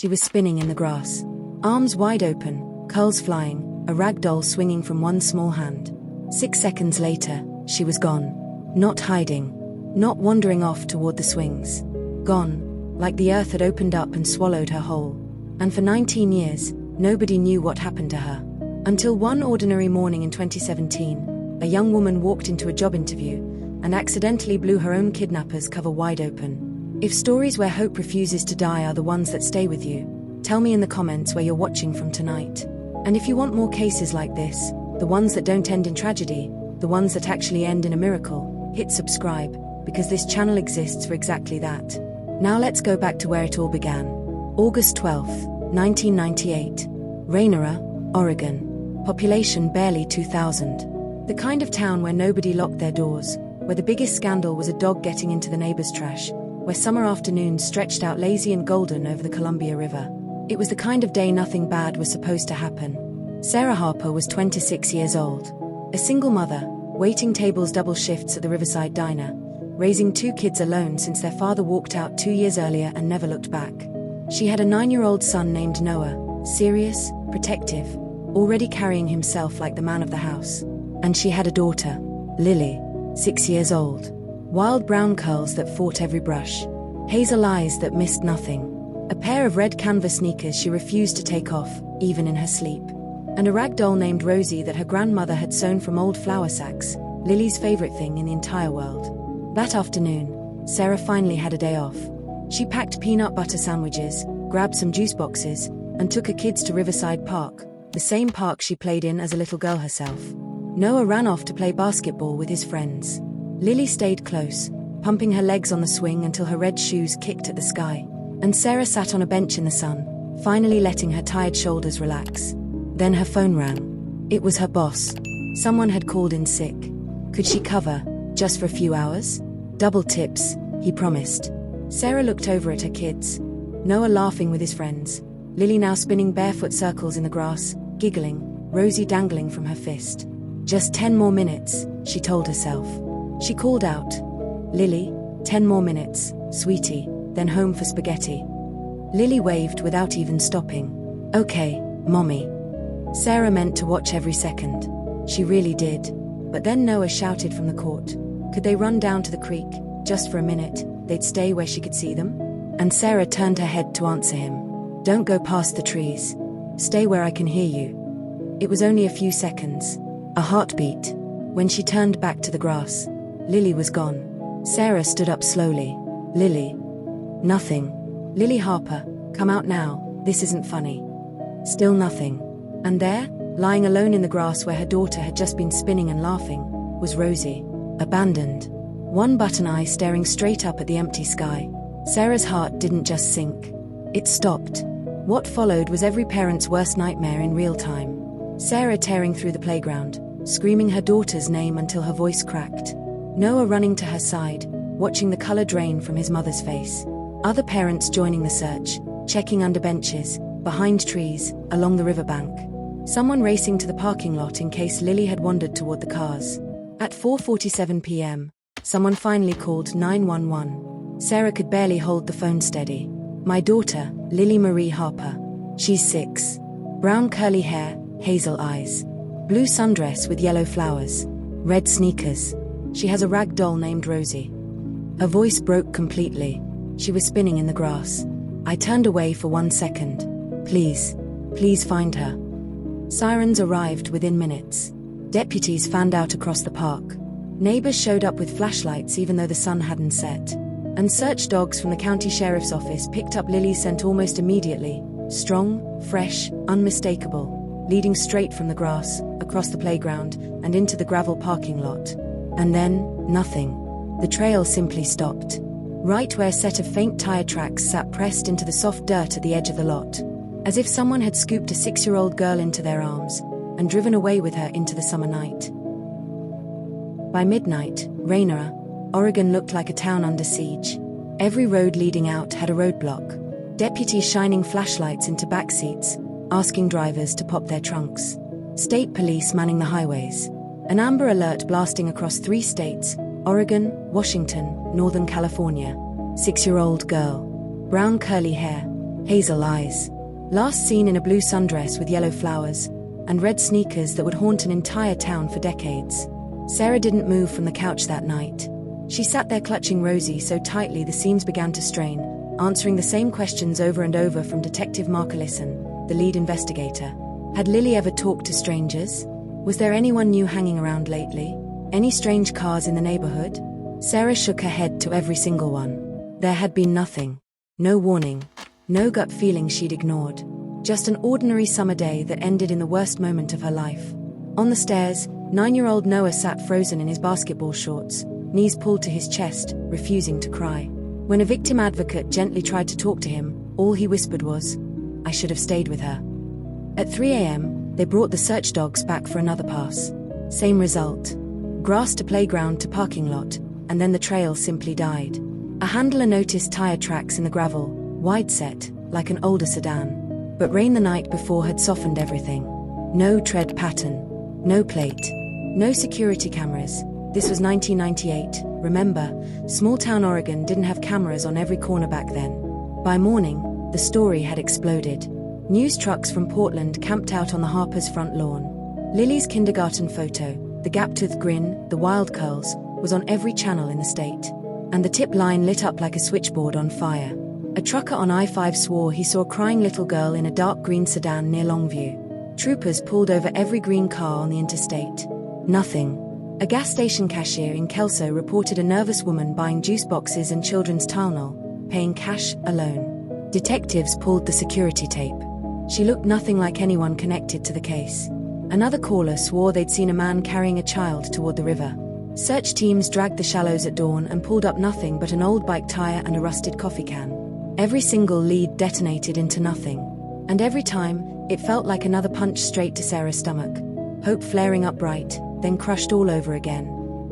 She was spinning in the grass. Arms wide open, curls flying, a rag doll swinging from one small hand. 6 seconds later, she was gone. Not hiding. Not wandering off toward the swings. Gone, like the earth had opened up and swallowed her whole. And for 19 years, nobody knew what happened to her. Until one ordinary morning in 2017, a young woman walked into a job interview and accidentally blew her own kidnapper's cover wide open. If stories where hope refuses to die are the ones that stay with you, tell me in the comments where you're watching from tonight. And if you want more cases like this, the ones that don't end in tragedy, the ones that actually end in a miracle, hit subscribe, because this channel exists for exactly that. Now let's go back to where it all began. August 12, 1998. Rainier, Oregon. Population barely 2,000. The kind of town where nobody locked their doors, where the biggest scandal was a dog getting into the neighbor's trash, where summer afternoons stretched out lazy and golden over the Columbia River. It was the kind of day nothing bad was supposed to happen. Sarah Harper was 26 years old. A single mother, waiting tables double shifts at the Riverside Diner, raising 2 kids alone since their father walked out 2 years earlier and never looked back. She had a 9-year-old son named Noah, serious, protective, already carrying himself like the man of the house. And she had a daughter, Lily, 6 years old. Wild brown curls that fought every brush. Hazel eyes that missed nothing. A pair of red canvas sneakers she refused to take off, even in her sleep. And a rag doll named Rosie that her grandmother had sewn from old flour sacks, Lily's favorite thing in the entire world. That afternoon, Sarah finally had a day off. She packed peanut butter sandwiches, grabbed some juice boxes, and took her kids to Riverside Park, the same park she played in as a little girl herself. Noah ran off to play basketball with his friends. Lily stayed close, pumping her legs on the swing until her red shoes kicked at the sky. And Sarah sat on a bench in the sun, finally letting her tired shoulders relax. Then her phone rang. It was her boss. Someone had called in sick. Could she cover, just for a few hours? Double tips, he promised. Sarah looked over at her kids. Noah laughing with his friends. Lily now spinning barefoot circles in the grass, giggling, Rosie dangling from her fist. Just 10 more minutes, she told herself. She called out, Lily, 10 more minutes, sweetie, then home for spaghetti. Lily waved without even stopping. Okay, mommy. Sarah meant to watch every second. She really did. But then Noah shouted from the court. Could they run down to the creek, just for a minute, they'd stay where she could see them? And Sarah turned her head to answer him. Don't go past the trees. Stay where I can hear you. It was only a few seconds. A heartbeat. When she turned back to the grass, Lily was gone. Sarah stood up slowly. Lily. Nothing. Lily Harper, come out now, this isn't funny. Still nothing. And there, lying alone in the grass where her daughter had just been spinning and laughing, was Rosie. Abandoned. One button eye staring straight up at the empty sky. Sarah's heart didn't just sink. It stopped. What followed was every parent's worst nightmare in real time. Sarah tearing through the playground, screaming her daughter's name until her voice cracked. Noah running to her side, watching the color drain from his mother's face. Other parents joining the search, checking under benches, behind trees, along the riverbank. Someone racing to the parking lot in case Lily had wandered toward the cars. At 4:47 p.m., someone finally called 911. Sarah could barely hold the phone steady. My daughter, Lily Marie Harper. She's 6. Brown curly hair, hazel eyes. Blue sundress with yellow flowers. Red sneakers. She has a rag doll named Rosie. Her voice broke completely. She was spinning in the grass. I turned away for 1 second. Please find her. Sirens arrived within minutes. Deputies fanned out across the park. Neighbors showed up with flashlights even though the sun hadn't set. And search dogs from the county sheriff's office picked up Lily's scent almost immediately. Strong, fresh, unmistakable, leading straight from the grass, across the playground, and into the gravel parking lot. And then, nothing. The trail simply stopped. Right where a set of faint tire tracks sat pressed into the soft dirt at the edge of the lot. As if someone had scooped a 6-year-old girl into their arms and driven away with her into the summer night. By midnight, Rainier, Oregon looked like a town under siege. Every road leading out had a roadblock. Deputies shining flashlights into back seats, asking drivers to pop their trunks. State police manning the highways. An amber alert blasting across 3 states, Oregon, Washington, Northern California. 6-year-old girl. Brown curly hair, hazel eyes. Last seen in a blue sundress with yellow flowers, and red sneakers that would haunt an entire town for decades. Sarah didn't move from the couch that night. She sat there clutching Rosie so tightly the seams began to strain, answering the same questions over and over from Detective Mark Allison, the lead investigator. Had Lily ever talked to strangers? Was there anyone new hanging around lately? Any strange cars in the neighborhood? Sarah shook her head to every single one. There had been nothing. No warning. No gut feeling she'd ignored. Just an ordinary summer day that ended in the worst moment of her life. On the stairs, 9-year-old Noah sat frozen in his basketball shorts, knees pulled to his chest, refusing to cry. When a victim advocate gently tried to talk to him, all he whispered was, "I should have stayed with her." At 3 a.m., they brought the search dogs back for another pass. Same result. Grass to playground to parking lot, and then the trail simply died. A handler noticed tire tracks in the gravel, wide set, like an older sedan. But rain the night before had softened everything. No tread pattern. No plate. No security cameras. This was 1998, remember, small-town Oregon didn't have cameras on every corner back then. By morning, the story had exploded. News trucks from Portland camped out on the Harper's front lawn. Lily's kindergarten photo, the gap-toothed grin, the wild curls, was on every channel in the state. And the tip line lit up like a switchboard on fire. A trucker on I-5 swore he saw a crying little girl in a dark green sedan near Longview. Troopers pulled over every green car on the interstate. Nothing. A gas station cashier in Kelso reported a nervous woman buying juice boxes and children's Tylenol, paying cash, alone. Detectives pulled the security tape. She looked nothing like anyone connected to the case. Another caller swore they'd seen a man carrying a child toward the river. Search teams dragged the shallows at dawn and pulled up nothing but an old bike tire and a rusted coffee can. Every single lead detonated into nothing. And every time, it felt like another punch straight to Sarah's stomach. Hope flaring up bright, then crushed all over again.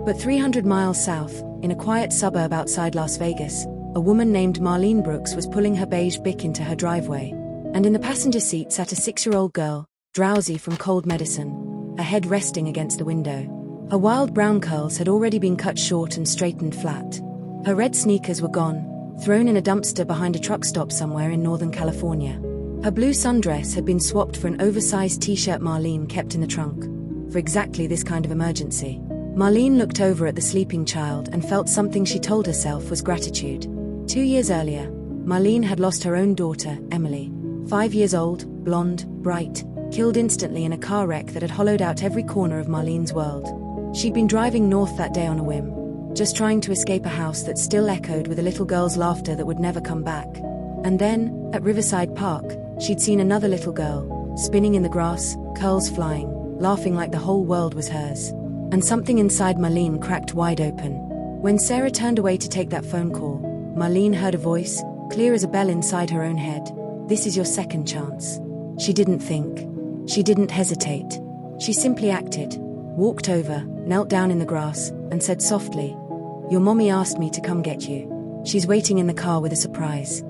But 300 miles south, in a quiet suburb outside Las Vegas, a woman named Marlene Brooks was pulling her beige Bic into her driveway. And in the passenger seat sat a 6-year-old girl, drowsy from cold medicine, her head resting against the window. Her wild brown curls had already been cut short and straightened flat. Her red sneakers were gone, thrown in a dumpster behind a truck stop somewhere in Northern California. Her blue sundress had been swapped for an oversized t-shirt Marlene kept in the trunk. For exactly this kind of emergency. Marlene looked over at the sleeping child and felt something she told herself was gratitude. 2 years earlier, Marlene had lost her own daughter, Emily. 5 years old, blonde, bright, killed instantly in a car wreck that had hollowed out every corner of Marlene's world. She'd been driving north that day on a whim, just trying to escape a house that still echoed with a little girl's laughter that would never come back. And then, at Riverside Park, she'd seen another little girl, spinning in the grass, curls flying, laughing like the whole world was hers. And something inside Marlene cracked wide open. When Sarah turned away to take that phone call, Marlene heard a voice, clear as a bell inside her own head. "This is your second chance." She didn't think. She didn't hesitate. She simply acted. Walked over, knelt down in the grass, and said softly, "Your mommy asked me to come get you. She's waiting in the car with a surprise."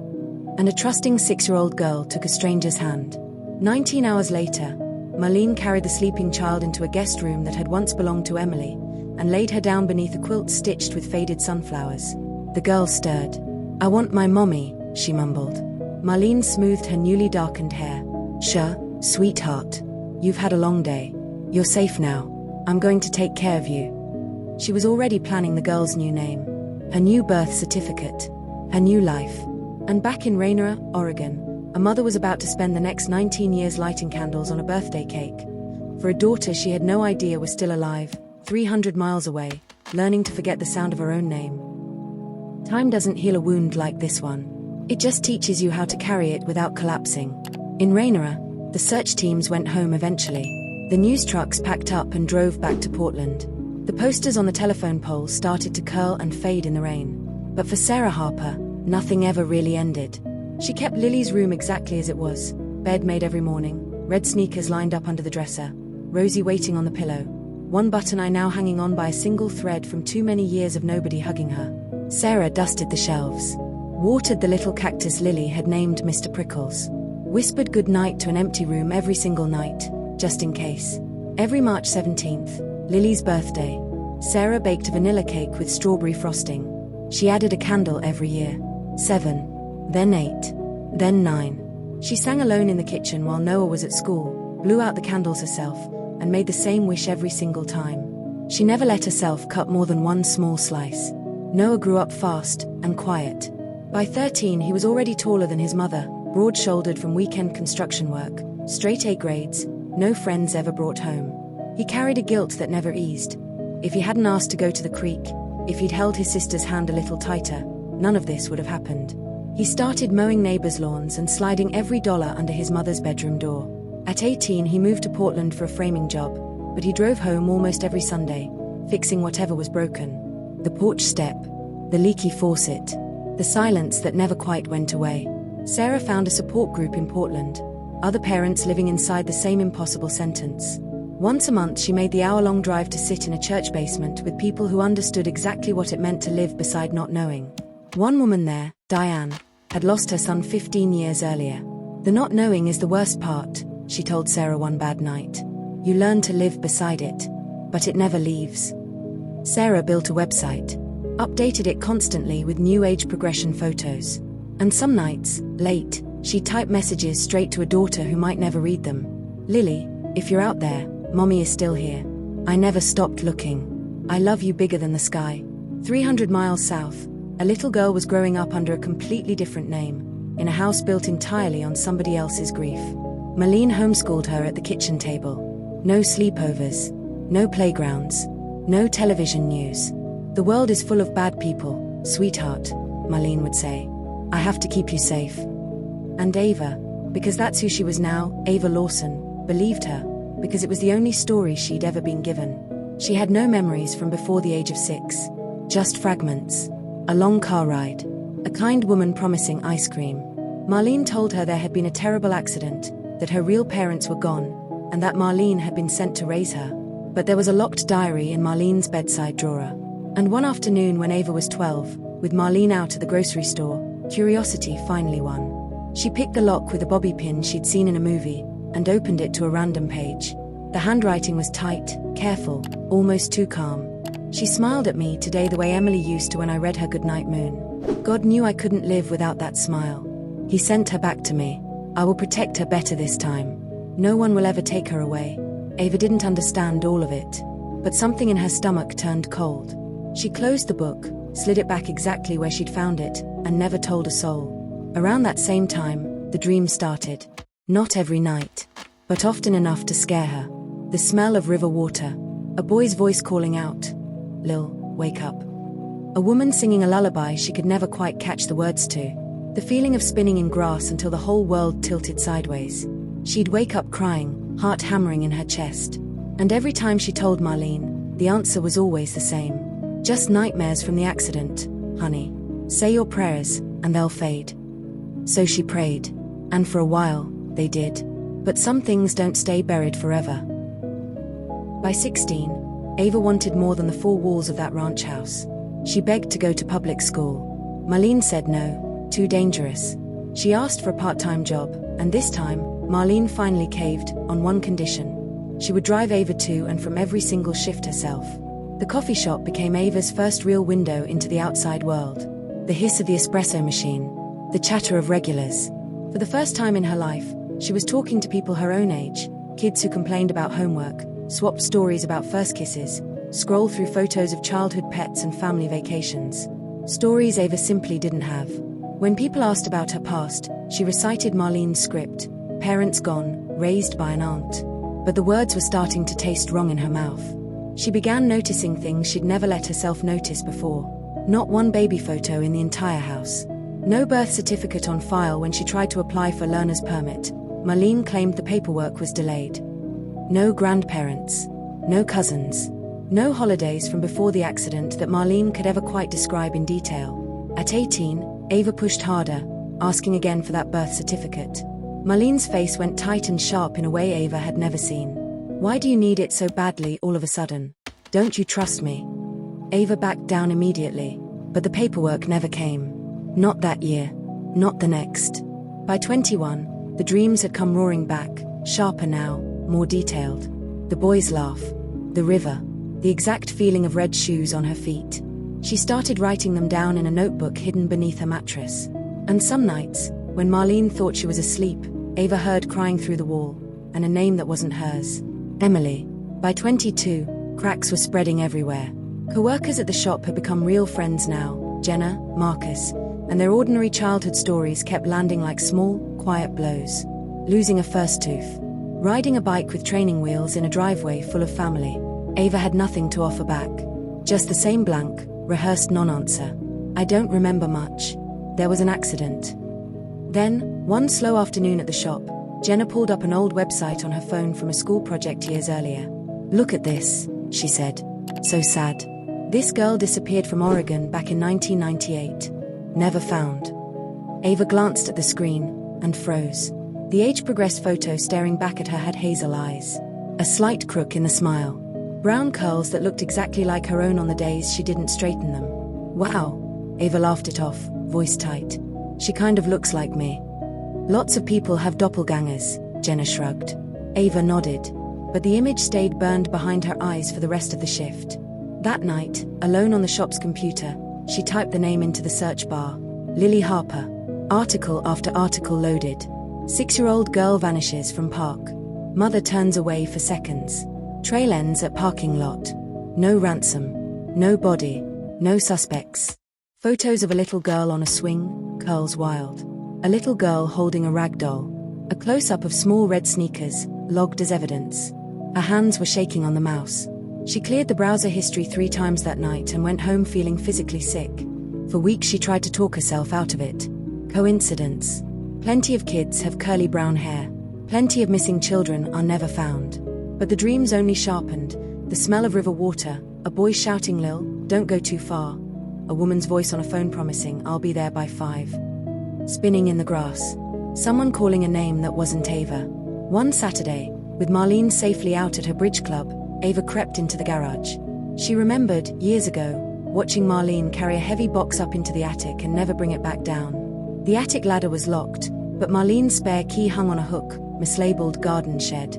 And a trusting 6-year-old girl took a stranger's hand. 19 hours later, Marlene carried the sleeping child into a guest room that had once belonged to Emily, and laid her down beneath a quilt stitched with faded sunflowers. The girl stirred. "I want my mommy," she mumbled. Marlene smoothed her newly darkened hair. "Sure, sweetheart. You've had a long day. You're safe now. I'm going to take care of you." She was already planning the girl's new name, her new birth certificate, her new life. And back in Rainier, Oregon, a mother was about to spend the next 19 years lighting candles on a birthday cake for a daughter she had no idea was still alive, 300 miles away, learning to forget the sound of her own name. Time doesn't heal a wound like this one. It just teaches you how to carry it without collapsing. In Rainier, the search teams went home eventually. The news trucks packed up and drove back to Portland. The posters on the telephone poles started to curl and fade in the rain. But for Sarah Harper, nothing ever really ended. She kept Lily's room exactly as it was. Bed made every morning, red sneakers lined up under the dresser, Rosie waiting on the pillow, one button eye now hanging on by a single thread from too many years of nobody hugging her. Sarah dusted the shelves, watered the little cactus Lily had named Mr. Prickles, whispered good night to an empty room every single night, just in case. Every March 17th, Lily's birthday, Sarah baked a vanilla cake with strawberry frosting. She added a candle every year. 7. Then 8. then 9. She sang alone in the kitchen while Noah was at school, blew out the candles herself, and made the same wish every single time. She never let herself cut more than one small slice. Noah grew up fast and quiet. By 13 he was already taller than his mother, broad-shouldered from weekend construction work, straight A grades, no friends ever brought home. He carried a guilt that never eased. If he hadn't asked to go to the creek, if he'd held his sister's hand a little tighter, none of this would have happened. He started mowing neighbors' lawns and sliding every dollar under his mother's bedroom door. At 18 he moved to Portland for a framing job, but he drove home almost every Sunday, fixing whatever was broken. The porch step, the leaky faucet, the silence that never quite went away. Sarah found a support group in Portland, other parents living inside the same impossible sentence. Once a month she made the hour-long drive to sit in a church basement with people who understood exactly what it meant to live beside not knowing. One woman there, Diane, had lost her son 15 years earlier. The not knowing is the worst part, she told Sarah one bad night. You learn to live beside it, but it never leaves. Sarah built a website, updated it constantly with new age progression photos. And some nights, late, she'd type messages straight to a daughter who might never read them. Lily, if you're out there, Mommy is still here. I never stopped looking. I love you bigger than the sky. 300 miles south, a little girl was growing up under a completely different name, in a house built entirely on somebody else's grief. Marlene homeschooled her at the kitchen table. No sleepovers, no playgrounds, no television news. The world is full of bad people, sweetheart, Marlene would say. I have to keep you safe. And Ava, because that's who she was now, Ava Lawson, believed her, because it was the only story she'd ever been given. She had no memories from before the age of 6. Just fragments. A long car ride. A kind woman promising ice cream. Marlene told her there had been a terrible accident, that her real parents were gone, and that Marlene had been sent to raise her. But there was a locked diary in Marlene's bedside drawer. And one afternoon when Ava was 12, with Marlene out at the grocery store, curiosity finally won. She picked the lock with a bobby pin she'd seen in a movie, and opened it to a random page. The handwriting was tight, careful, almost too calm. She smiled at me today the way Emily used to when I read her Goodnight Moon. God knew I couldn't live without that smile. He sent her back to me. I will protect her better this time. No one will ever take her away. Ava didn't understand all of it, but something in her stomach turned cold. She closed the book, slid it back exactly where she'd found it, and never told a soul. Around that same time, the dream started. Not every night, but often enough to scare her. The smell of river water. A boy's voice calling out, Lil, wake up. A woman singing a lullaby she could never quite catch the words to. The feeling of spinning in grass until the whole world tilted sideways. She'd wake up crying, heart hammering in her chest. And every time she told Marlene, the answer was always the same. Just nightmares from the accident, honey. Say your prayers, and they'll fade. So she prayed. And for a while, they did. But some things don't stay buried forever. By 16, Ava wanted more than the 4 walls of that ranch house. She begged to go to public school. Marlene said no, too dangerous. She asked for a part-time job, and this time, Marlene finally caved, on one condition. She would drive Ava to and from every single shift herself. The coffee shop became Ava's first real window into the outside world. The hiss of the espresso machine. The chatter of regulars. For the first time in her life, she was talking to people her own age, kids who complained about homework, swapped stories about first kisses, scrolled through photos of childhood pets and family vacations. Stories Ava simply didn't have. When people asked about her past, she recited Marlene's script, parents gone, raised by an aunt. But the words were starting to taste wrong in her mouth. She began noticing things she'd never let herself notice before. Not one baby photo in the entire house. No birth certificate on file when she tried to apply for learner's permit. Marlene claimed the paperwork was delayed. No grandparents. No cousins. No holidays from before the accident that Marlene could ever quite describe in detail. At 18, Ava pushed harder, asking again for that birth certificate. Marlene's face went tight and sharp in a way Ava had never seen. Why do you need it so badly all of a sudden? Don't you trust me? Ava backed down immediately, but the paperwork never came. Not that year. Not the next. By 21, the dreams had come roaring back, sharper now, more detailed. The boy's laugh. The river. The exact feeling of red shoes on her feet. She started writing them down in a notebook hidden beneath her mattress. And some nights, When Marlene thought she was asleep, Ava heard crying through the wall, and a name that wasn't hers. Emily. By 22, cracks were spreading everywhere. Co-workers at the shop had become real friends now, Jenna, Marcus, and their ordinary childhood stories kept landing like small, quiet blows. Losing a first tooth. Riding a bike with training wheels in a driveway full of family. Ava had nothing to offer back. Just the same blank, rehearsed non-answer. I don't remember much. There was an accident. Then, one slow afternoon at the shop, Jenna pulled up an old website on her phone from a school project years earlier. Look at this, she said. So sad. This girl disappeared from Oregon back in 1998. Never found. Ava glanced at the screen and froze. The age-progressed photo staring back at her had hazel eyes. A slight crook in the smile. Brown curls that looked exactly like her own on the days she didn't straighten them. Wow. Ava laughed it off, voice tight. She kind of looks like me. Lots of people have doppelgangers, Jenna shrugged. Ava nodded. But the image stayed burned behind her eyes for the rest of the shift. That night, alone on the shop's computer, she typed the name into the search bar. Lily Harper. Article after article loaded. 6-year-old girl vanishes from park. Mother turns away for seconds. Trail ends at parking lot. No ransom. No body. No suspects. Photos of a little girl on a swing, curls wild. A little girl holding a rag doll. A close-up of small red sneakers, logged as evidence. Her hands were shaking on the mouse. She cleared the browser history 3 times that night and went home feeling physically sick. For weeks she tried to talk herself out of it. Coincidence. Plenty of kids have curly brown hair. Plenty of missing children are never found. But the dreams only sharpened. The smell of river water, a boy shouting "Lil, don't go too far." A woman's voice on a phone promising, "I'll be there by 5. Spinning in the grass. Someone calling a name that wasn't Ava. One Saturday, with Marlene safely out at her bridge club, Ava crept into the garage. She remembered, years ago, watching Marlene carry a heavy box up into the attic and never bring it back down. The attic ladder was locked, but Marlene's spare key hung on a hook, mislabeled garden shed.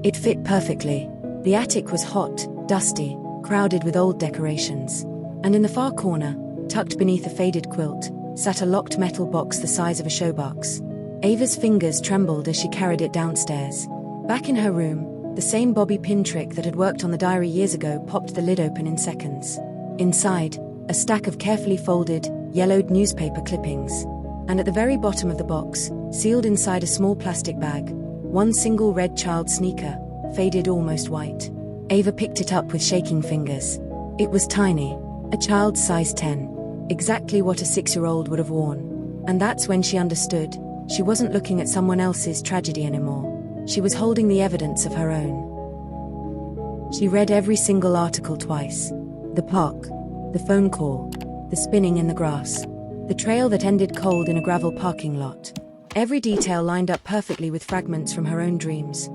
It fit perfectly. The attic was hot, dusty, crowded with old decorations. And in the far corner, tucked beneath a faded quilt, sat a locked metal box the size of a showbox. Ava's fingers trembled as she carried it downstairs. Back in her room, the same bobby pin trick that had worked on the diary years ago popped the lid open in seconds. Inside, a stack of carefully folded, yellowed newspaper clippings. And at the very bottom of the box, sealed inside a small plastic bag, one single red child sneaker, faded almost white. Ava picked it up with shaking fingers. It was tiny, a child's size 10, exactly what a 6-year-old would have worn. And that's when she understood, she wasn't looking at someone else's tragedy anymore. She was holding the evidence of her own. She read every single article twice. The park, the phone call, the spinning in the grass, the trail that ended cold in a gravel parking lot. Every detail lined up perfectly with fragments from her own dreams.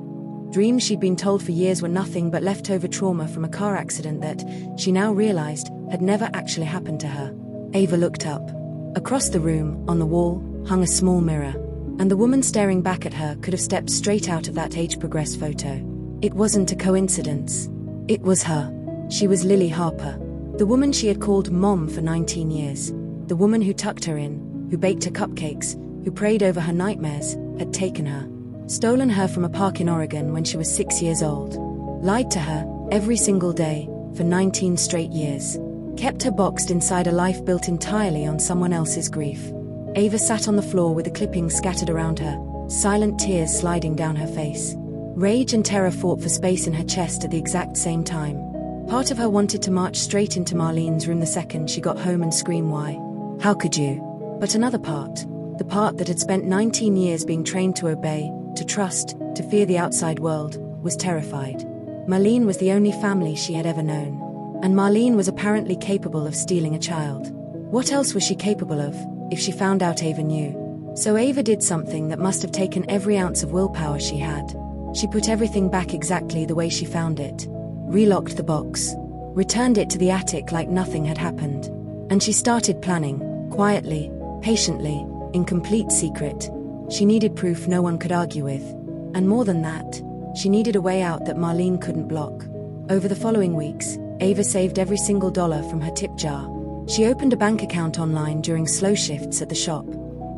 Dreams she'd been told for years were nothing but leftover trauma from a car accident that, she now realized, had never actually happened to her. Ava looked up. Across the room, on the wall, hung a small mirror. And the woman staring back at her could have stepped straight out of that age-progressed photo. It wasn't a coincidence. It was her. She was Lily Harper. The woman she had called Mom for 19 years. The woman who tucked her in, who baked her cupcakes, who prayed over her nightmares, had taken her. Stolen her from a park in Oregon when she was 6 years old. Lied to her, every single day, for 19 straight years. Kept her boxed inside a life built entirely on someone else's grief. Ava sat on the floor with the clippings scattered around her, silent tears sliding down her face. Rage and terror fought for space in her chest at the exact same time. Part of her wanted to march straight into Marlene's room the second she got home and scream, "Why? How could you?" But another part, the part that had spent 19 years being trained to obey, to trust, to fear the outside world, was terrified. Marlene was the only family she had ever known. And Marlene was apparently capable of stealing a child. What else was she capable of, if she found out Ava knew? So Ava did something that must have taken every ounce of willpower she had. She put everything back exactly the way she found it. Relocked the box. Returned it to the attic like nothing had happened. And she started planning, quietly, patiently, in complete secret. She needed proof no one could argue with. And more than that, she needed a way out that Marlene couldn't block. Over the following weeks, Ava saved every single dollar from her tip jar. She opened a bank account online during slow shifts at the shop.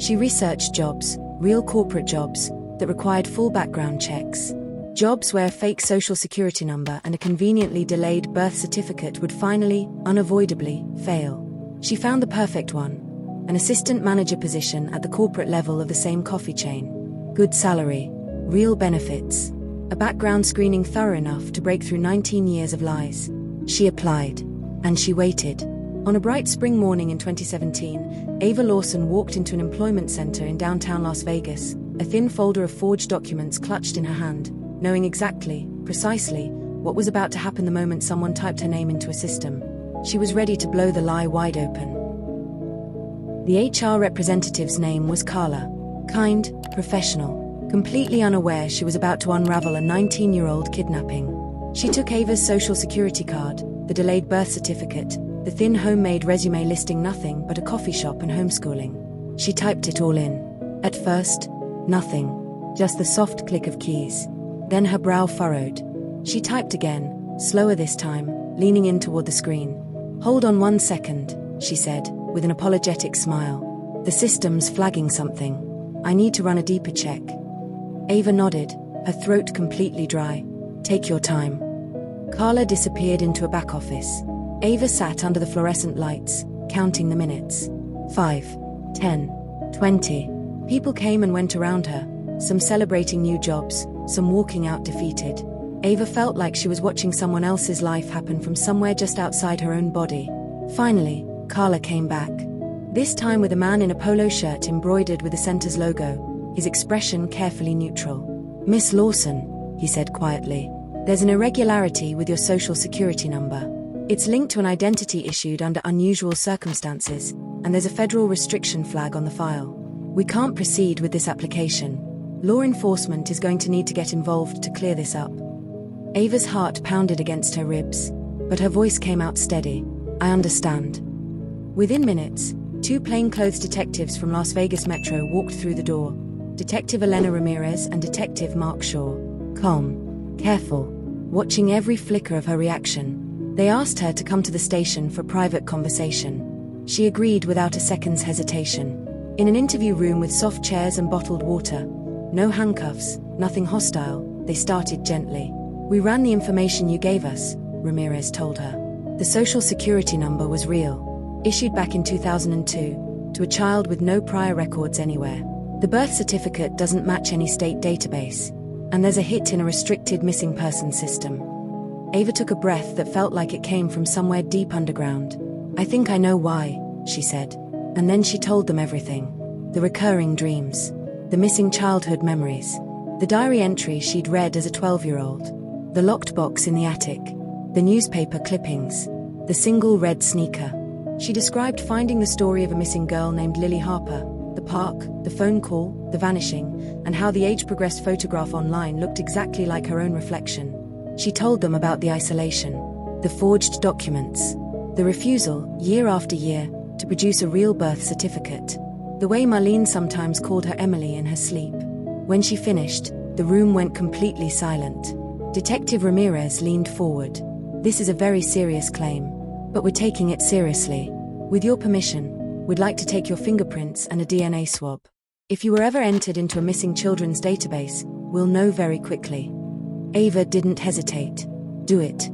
She researched jobs, real corporate jobs, that required full background checks. Jobs where a fake social security number and a conveniently delayed birth certificate would finally, unavoidably, fail. She found the perfect one. An assistant manager position at the corporate level of the same coffee chain. Good salary. Real benefits. A background screening thorough enough to break through 19 years of lies. She applied. And she waited. On a bright spring morning in 2017, Ava Lawson walked into an employment center in downtown Las Vegas, a thin folder of forged documents clutched in her hand, knowing exactly, precisely, what was about to happen the moment someone typed her name into a system. She was ready to blow the lie wide open. The HR representative's name was Carla. Kind, professional, completely unaware she was about to unravel a 19-year-old kidnapping. She took Ava's social security card, the delayed birth certificate, the thin homemade resume listing nothing but a coffee shop and homeschooling. She typed it all in. At first, nothing. Just the soft click of keys. Then her brow furrowed. She typed again, slower this time, leaning in toward the screen. "Hold on 1 second," she said, with an apologetic smile. "The system's flagging something. I need to run a deeper check." Ava nodded, her throat completely dry. "Take your time." Carla disappeared into a back office. Ava sat under the fluorescent lights, counting the minutes. 5, 10, 20. People came and went around her, some celebrating new jobs, some walking out defeated. Ava felt like she was watching someone else's life happen from somewhere just outside her own body. Finally, Carla came back. This time with a man in a polo shirt embroidered with the center's logo, his expression carefully neutral. "Miss Lawson," he said quietly, "there's an irregularity with your social security number. It's linked to an identity issued under unusual circumstances, and there's a federal restriction flag on the file. We can't proceed with this application. Law enforcement is going to need to get involved to clear this up." Ava's heart pounded against her ribs, but her voice came out steady. "I understand." Within minutes, 2 plainclothes detectives from Las Vegas Metro walked through the door. Detective Elena Ramirez and Detective Mark Shaw. Calm, careful, watching every flicker of her reaction. They asked her to come to the station for private conversation. She agreed without a second's hesitation. In an interview room with soft chairs and bottled water, no handcuffs, nothing hostile, they started gently. "We ran the information you gave us," Ramirez told her. "The social security number was real, issued back in 2002, to a child with no prior records anywhere. The birth certificate doesn't match any state database, and there's a hit in a restricted missing person system." Ava took a breath that felt like it came from somewhere deep underground. "I think I know why," she said. And then she told them everything. The recurring dreams. The missing childhood memories. The diary entry she'd read as a 12-year-old. The locked box in the attic. The newspaper clippings. The single red sneaker. She described finding the story of a missing girl named Lily Harper, the park, the phone call, the vanishing, and how the age-progressed photograph online looked exactly like her own reflection. She told them about the isolation, the forged documents, the refusal, year after year, to produce a real birth certificate. The way Marlene sometimes called her Emily in her sleep. When she finished, the room went completely silent. Detective Ramirez leaned forward. "This is a very serious claim, but we're taking it seriously. With your permission, we'd like to take your fingerprints and a DNA swab. If you were ever entered into a missing children's database, we'll know very quickly." Ava didn't hesitate. "Do it."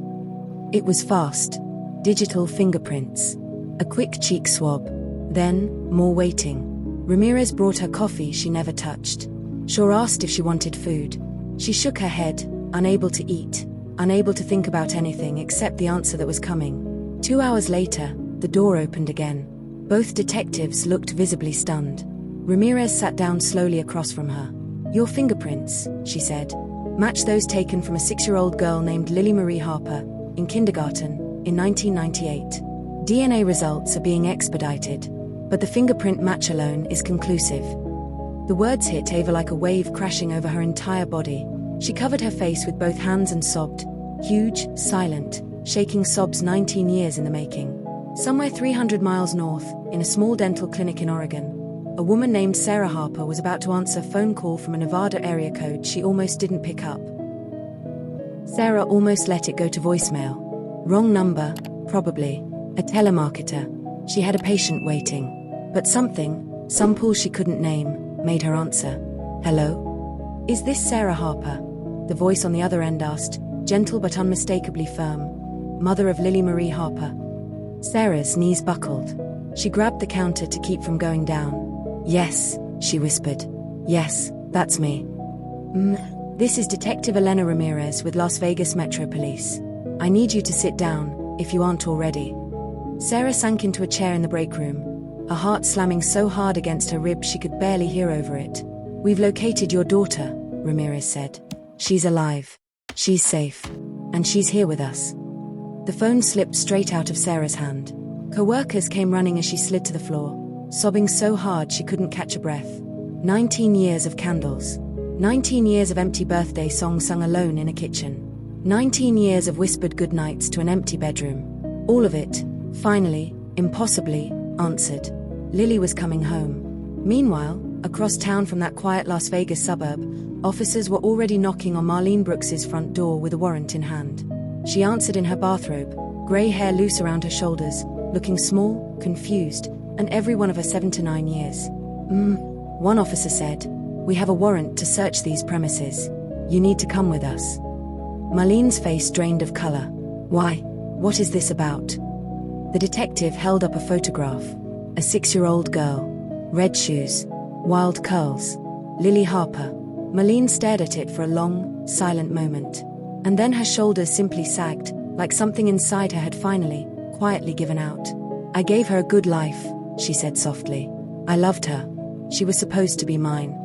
It was fast. Digital fingerprints. A quick cheek swab. Then, more waiting. Ramirez brought her coffee she never touched. Shaw asked if she wanted food. She shook her head, unable to eat, unable to think about anything except the answer that was coming. 2 hours later, the door opened again. Both detectives looked visibly stunned. Ramirez sat down slowly across from her. "Your fingerprints," she said, "match those taken from a 6-year-old girl named Lily Marie Harper, in kindergarten, in 1998. DNA results are being expedited, but the fingerprint match alone is conclusive." The words hit Ava like a wave crashing over her entire body. She covered her face with both hands and sobbed. Huge, silent, shaking sobs 19 years in the making. Somewhere 300 miles north, in a small dental clinic in Oregon, a woman named Sarah Harper was about to answer a phone call from a Nevada area code she almost didn't pick up. Sarah almost let it go to voicemail. Wrong number, probably. A telemarketer. She had a patient waiting. But something, Some pulls she couldn't name made her answer. "Hello? Is this Sarah Harper?" The voice on the other end asked, gentle but unmistakably firm. "Mother of Lily Marie Harper?" Sarah's knees buckled. She grabbed the counter to keep from going down. "Yes," she whispered. "Yes, that's me. This is Detective Elena Ramirez with Las Vegas Metro Police. I need you to sit down, if you aren't already." Sarah sank into a chair in the break room, her heart slamming so hard against her ribs she could barely hear over it. "We've located your daughter," Ramirez said. "She's alive. She's safe. And she's here with us." The phone slipped straight out of Sarah's hand. Co-workers came running as she slid to the floor, sobbing so hard she couldn't catch a breath. 19 years of candles. 19 years of empty birthday songs sung alone in a kitchen. 19 years of whispered goodnights to an empty bedroom. All of it, finally, impossibly, answered. Lily was coming home. Meanwhile, across town from that quiet Las Vegas suburb, officers were already knocking on Marlene Brooks's front door with a warrant in hand. She answered in her bathrobe, grey hair loose around her shoulders, looking small, confused, and every one of her 7 to 9 years. One officer said, "We have a warrant to search these premises. You need to come with us." Marlene's face drained of color. "Why? What is this about?" The detective held up a photograph. A 6-year-old girl. Red shoes. Wild curls. Lily Harper. Marlene stared at it for a long, silent moment. And then her shoulders simply sagged, like something inside her had finally, quietly given out. "I gave her a good life," she said softly. "I loved her. She was supposed to be mine."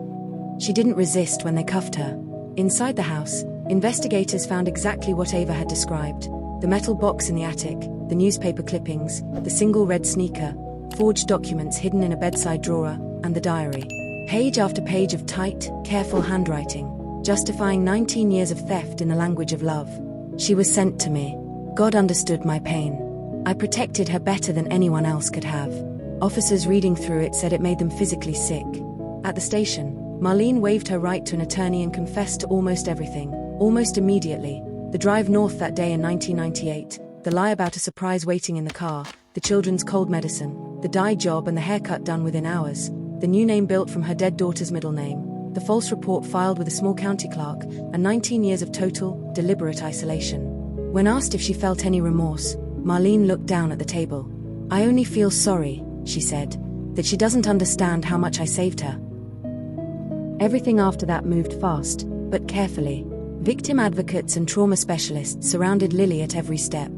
She didn't resist when they cuffed her. Inside the house, investigators found exactly what Ava had described. The metal box in the attic, the newspaper clippings, the single red sneaker, forged documents hidden in a bedside drawer, and the diary. Page after page of tight, careful handwriting, justifying 19 years of theft in the language of love. She was sent to me. God understood my pain. I protected her better than anyone else could have. Officers reading through it said it made them physically sick. At the station, Marlene waived her right to an attorney and confessed to almost everything, almost immediately. The drive north that day in 1998, the lie about a surprise waiting in the car, the children's cold medicine, the dye job and the haircut done within hours, the new name built from her dead daughter's middle name, the false report filed with a small county clerk, and 19 years of total, deliberate isolation. When asked if she felt any remorse, Marlene looked down at the table. "I only feel sorry," she said, "that she doesn't understand how much I saved her." Everything after that moved fast, but carefully. Victim advocates and trauma specialists surrounded Lily at every step.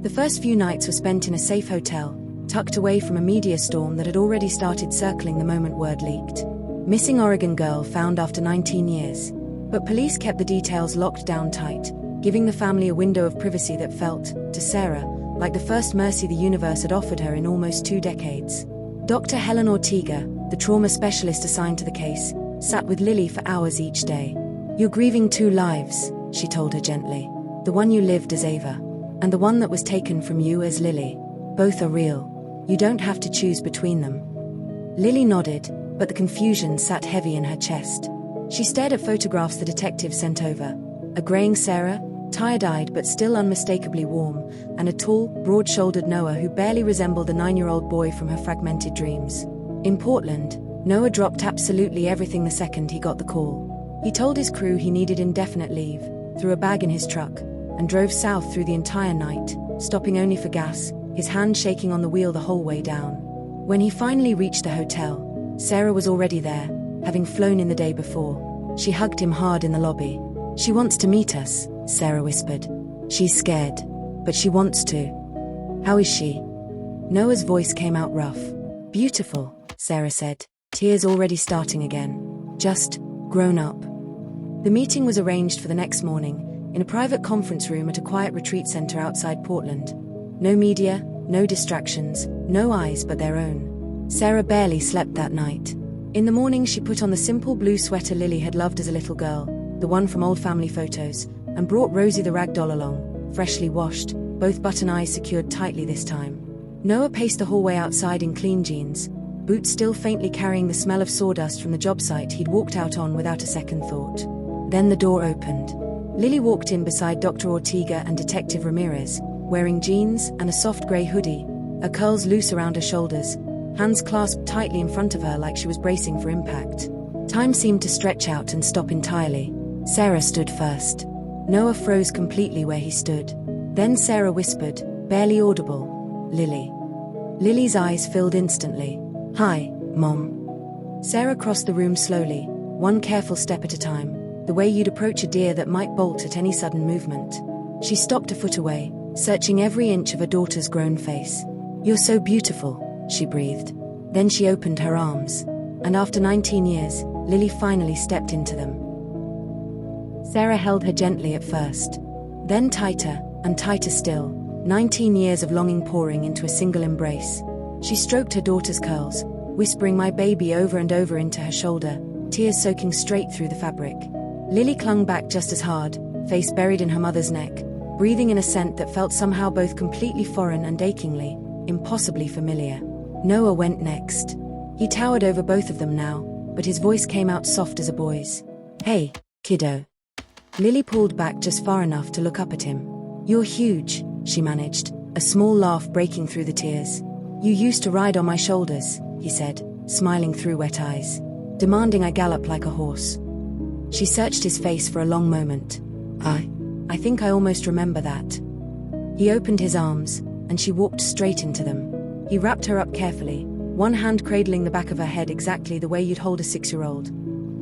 The first few nights were spent in a safe hotel, tucked away from a media storm that had already started circling the moment word leaked. Missing Oregon girl found after 19 years. But police kept the details locked down tight, giving the family a window of privacy that felt, to Sarah, like the first mercy the universe had offered her in almost 2 decades. Dr. Helen Ortega, the trauma specialist assigned to the case, sat with Lily for hours each day. "You're grieving 2 lives," she told her gently. "The one you lived as Ava, and the one that was taken from you as Lily. Both are real. You don't have to choose between them." Lily nodded, but the confusion sat heavy in her chest. She stared at photographs the detective sent over. A graying Sarah, tired-eyed but still unmistakably warm, and a tall, broad-shouldered Noah who barely resembled the 9-year-old boy from her fragmented dreams. In Portland, Noah dropped absolutely everything the second he got the call. He told his crew he needed indefinite leave, threw a bag in his truck, and drove south through the entire night, stopping only for gas, his hand shaking on the wheel the whole way down. When he finally reached the hotel, Sarah was already there, having flown in the day before. She hugged him hard in the lobby. "She wants to meet us," Sarah whispered. "She's scared, but she wants to." "How is she?" Noah's voice came out rough. "Beautiful," Sarah said, tears already starting again. "Just grown up." The meeting was arranged for the next morning, in a private conference room at a quiet retreat center outside Portland. No media, no distractions, no eyes but their own. Sarah barely slept that night. In the morning she put on the simple blue sweater Lily had loved as a little girl, the one from old family photos, and brought Rosie the rag doll along, freshly washed, both button eyes secured tightly this time. Noah paced the hallway outside in clean jeans, boots still faintly carrying the smell of sawdust from the job site he'd walked out on without a second thought. Then the door opened. Lily walked in beside Dr. Ortega and Detective Ramirez, wearing jeans and a soft grey hoodie, her curls loose around her shoulders, hands clasped tightly in front of her like she was bracing for impact. Time seemed to stretch out and stop entirely. Sarah stood first. Noah froze completely where he stood. Then Sarah whispered, barely audible, "Lily." Lily's eyes filled instantly. "Hi, Mom." Sarah crossed the room slowly, one careful step at a time, the way you'd approach a deer that might bolt at any sudden movement. She stopped a foot away, searching every inch of her daughter's grown face. "You're so beautiful," she breathed. Then she opened her arms. And after 19 years, Lily finally stepped into them. Sarah held her gently at first. Then tighter, and tighter still, 19 years of longing pouring into a single embrace. She stroked her daughter's curls, whispering "my baby" over and over into her shoulder, tears soaking straight through the fabric. Lily clung back just as hard, face buried in her mother's neck, breathing in a scent that felt somehow both completely foreign and achingly, impossibly familiar. Noah went next. He towered over both of them now, but his voice came out soft as a boy's. "Hey, kiddo." Lily pulled back just far enough to look up at him. "You're huge," she managed, a small laugh breaking through the tears. "You used to ride on my shoulders," he said, smiling through wet eyes, demanding I gallop like a horse. She searched his face for a long moment. I think I almost remember that." He opened his arms, and she walked straight into them. He wrapped her up carefully, one hand cradling the back of her head exactly the way you'd hold a 6-year-old.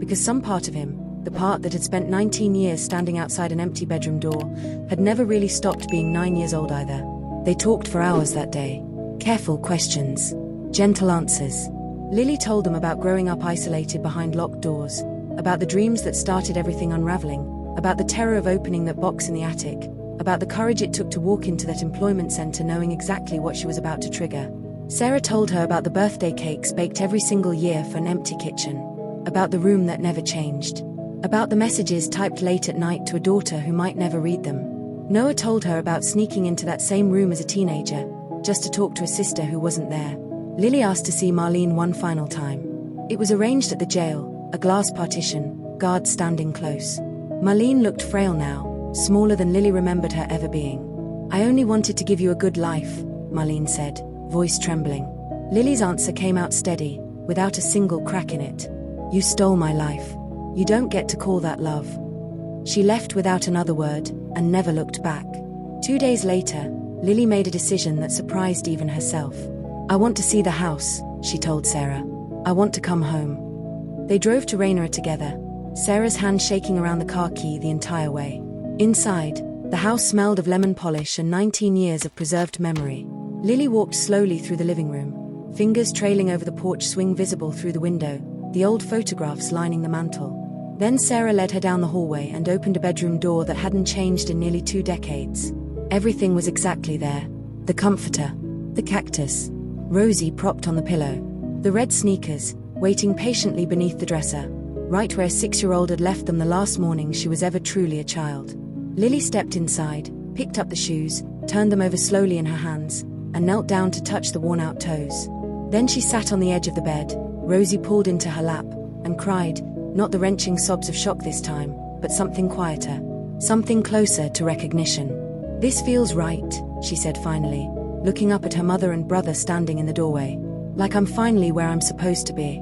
Because some part of him, the part that had spent 19 years standing outside an empty bedroom door, had never really stopped being 9 years old either. They talked for hours that day. Careful questions. Gentle answers. Lily told them about growing up isolated behind locked doors, about the dreams that started everything unraveling, about the terror of opening that box in the attic, about the courage it took to walk into that employment center knowing exactly what she was about to trigger. Sarah told her about the birthday cakes baked every single year for an empty kitchen, about the room that never changed, about the messages typed late at night to a daughter who might never read them. Noah told her about sneaking into that same room as a teenager, just to talk to a sister who wasn't there. Lily asked to see Marlene one final time. It was arranged at the jail, a glass partition, guards standing close. Marlene looked frail now, smaller than Lily remembered her ever being. "I only wanted to give you a good life," Marlene said, voice trembling. Lily's answer came out steady, without a single crack in it. "You stole my life. You don't get to call that love." She left without another word, and never looked back. 2 days later, Lily made a decision that surprised even herself. "I want to see the house," she told Sarah. "I want to come home." They drove to Rainier together, Sarah's hand shaking around the car key the entire way. Inside, the house smelled of lemon polish and 19 years of preserved memory. Lily walked slowly through the living room, fingers trailing over the porch swing visible through the window, the old photographs lining the mantel. Then Sarah led her down the hallway and opened a bedroom door that hadn't changed in nearly 2 decades. Everything was exactly there. The comforter, the cactus, Rosie propped on the pillow, the red sneakers, waiting patiently beneath the dresser, right where a 6-year-old had left them the last morning she was ever truly a child. Lily stepped inside, picked up the shoes, turned them over slowly in her hands, and knelt down to touch the worn-out toes. Then she sat on the edge of the bed, Rosie pulled into her lap, and cried, not the wrenching sobs of shock this time, but something quieter, something closer to recognition. "This feels right," she said finally, looking up at her mother and brother standing in the doorway. "Like I'm finally where I'm supposed to be."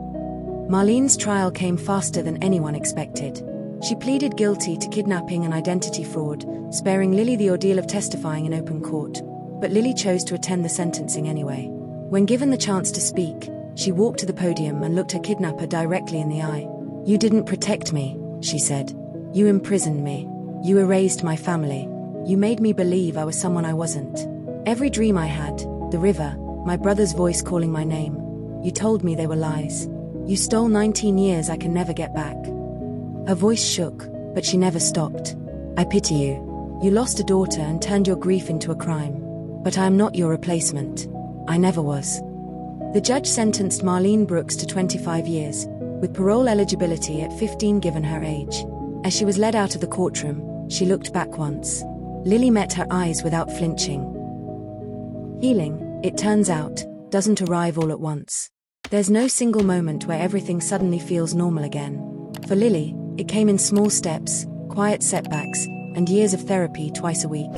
Marlene's trial came faster than anyone expected. She pleaded guilty to kidnapping and identity fraud, sparing Lily the ordeal of testifying in open court. But Lily chose to attend the sentencing anyway. When given the chance to speak, she walked to the podium and looked her kidnapper directly in the eye. "You didn't protect me," she said. "You imprisoned me. You erased my family. You made me believe I was someone I wasn't. Every dream I had, the river, my brother's voice calling my name, you told me they were lies. You stole 19 years I can never get back." Her voice shook, but she never stopped. "I pity you. You lost a daughter and turned your grief into a crime. But I am not your replacement. I never was." The judge sentenced Marlene Brooks to 25 years, with parole eligibility at 15 given her age. As she was led out of the courtroom, she looked back once. Lily met her eyes without flinching. Healing, it turns out, doesn't arrive all at once. There's no single moment where everything suddenly feels normal again. For Lily, it came in small steps, quiet setbacks, and years of therapy twice a week.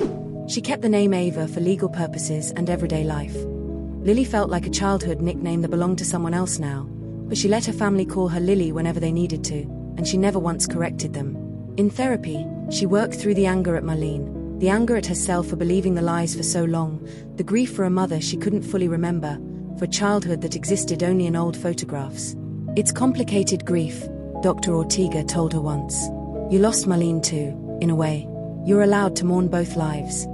She kept the name Ava for legal purposes and everyday life. Lily felt like a childhood nickname that belonged to someone else now, but she let her family call her Lily whenever they needed to, and she never once corrected them. In therapy, she worked through the anger at Marlene, the anger at herself for believing the lies for so long, the grief for a mother she couldn't fully remember, for a childhood that existed only in old photographs. It's complicated grief, Dr. Ortega told her once. You lost Marlene too, in a way. You're allowed to mourn both lives.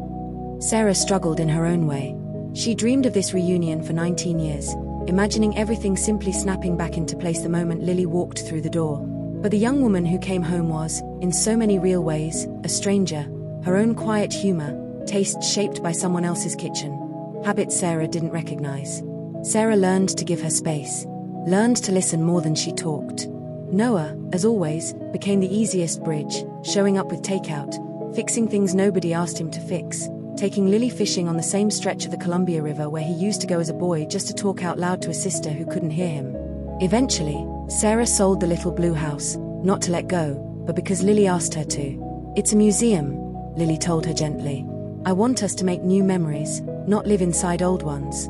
Sarah struggled in her own way. She dreamed of this reunion for 19 years, imagining everything simply snapping back into place the moment Lily walked through the door. But the young woman who came home was, in so many real ways, a stranger, her own quiet humor, taste shaped by someone else's kitchen. Habits Sarah didn't recognize. Sarah learned to give her space, learned to listen more than she talked. Noah, as always, became the easiest bridge, showing up with takeout, fixing things nobody asked him to fix, taking Lily fishing on the same stretch of the Columbia River where he used to go as a boy just to talk out loud to a sister who couldn't hear him. Eventually, Sarah sold the little blue house, not to let go, but because Lily asked her to. It's a museum, Lily told her gently. I want us to make new memories, not live inside old ones.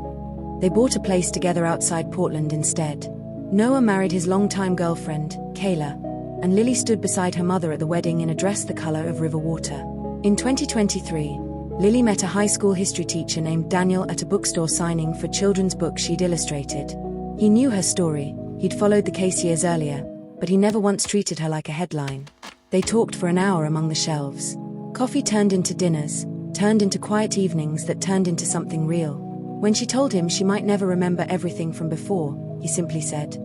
They bought a place together outside Portland instead. Noah married his longtime girlfriend, Kayla, and Lily stood beside her mother at the wedding in a dress the color of river water. In 2023, Lily met a high school history teacher named Daniel at a bookstore signing for children's book she'd illustrated. He knew her story, he'd followed the case years earlier, but he never once treated her like a headline. They talked for an hour among the shelves. Coffee turned into dinners, turned into quiet evenings that turned into something real. When she told him she might never remember everything from before, he simply said,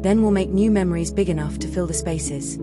"Then we'll make new memories big enough to fill the spaces."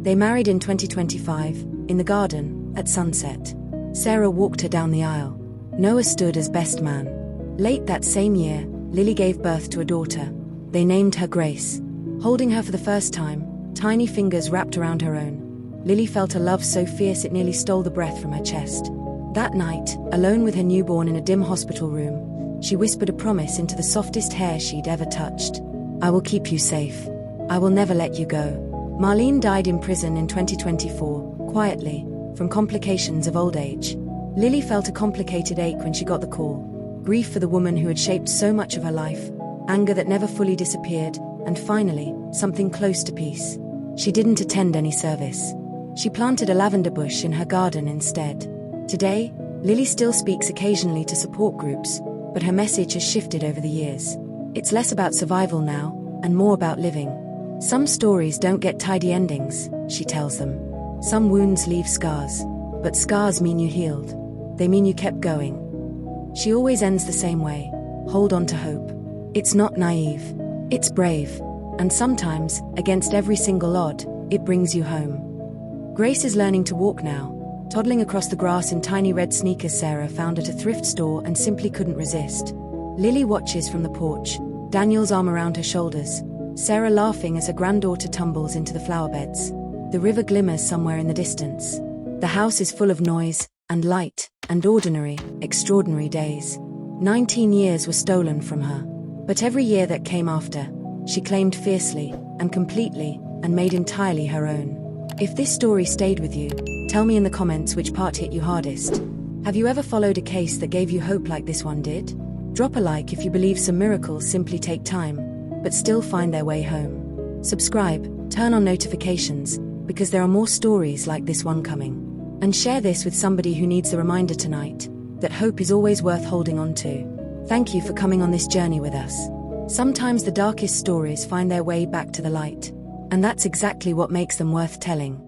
They married in 2025, in the garden, at sunset. Sarah walked her down the aisle. Noah stood as best man. Late that same year, Lily gave birth to a daughter. They named her Grace. Holding her for the first time, tiny fingers wrapped around her own, Lily felt a love so fierce it nearly stole the breath from her chest. That night, alone with her newborn in a dim hospital room, she whispered a promise into the softest hair she'd ever touched. I will keep you safe. I will never let you go. Marlene died in prison in 2024, quietly, from complications of old age. Lily felt a complicated ache when she got the call. Grief for the woman who had shaped so much of her life, anger that never fully disappeared, and finally, something close to peace. She didn't attend any service. She planted a lavender bush in her garden instead. Today, Lily still speaks occasionally to support groups, but her message has shifted over the years. It's less about survival now, and more about living. Some stories don't get tidy endings, she tells them. Some wounds leave scars, but scars mean you healed. They mean you kept going. She always ends the same way. Hold on to hope. It's not naive. It's brave. And sometimes, against every single odd, it brings you home. Grace is learning to walk now, toddling across the grass in tiny red sneakers Sarah found at a thrift store and simply couldn't resist. Lily watches from the porch, Daniel's arm around her shoulders, Sarah laughing as her granddaughter tumbles into the flower beds. The river glimmers somewhere in the distance. The house is full of noise, and light, and ordinary, extraordinary days. 19 years were stolen from her. But every year that came after, she claimed fiercely, and completely, and made entirely her own. If this story stayed with you, tell me in the comments which part hit you hardest. Have you ever followed a case that gave you hope like this one did? Drop a like if you believe some miracles simply take time, but still find their way home. Subscribe, turn on notifications, because there are more stories like this one coming. And share this with somebody who needs the reminder tonight, that hope is always worth holding on to. Thank you for coming on this journey with us. Sometimes the darkest stories find their way back to the light. And that's exactly what makes them worth telling.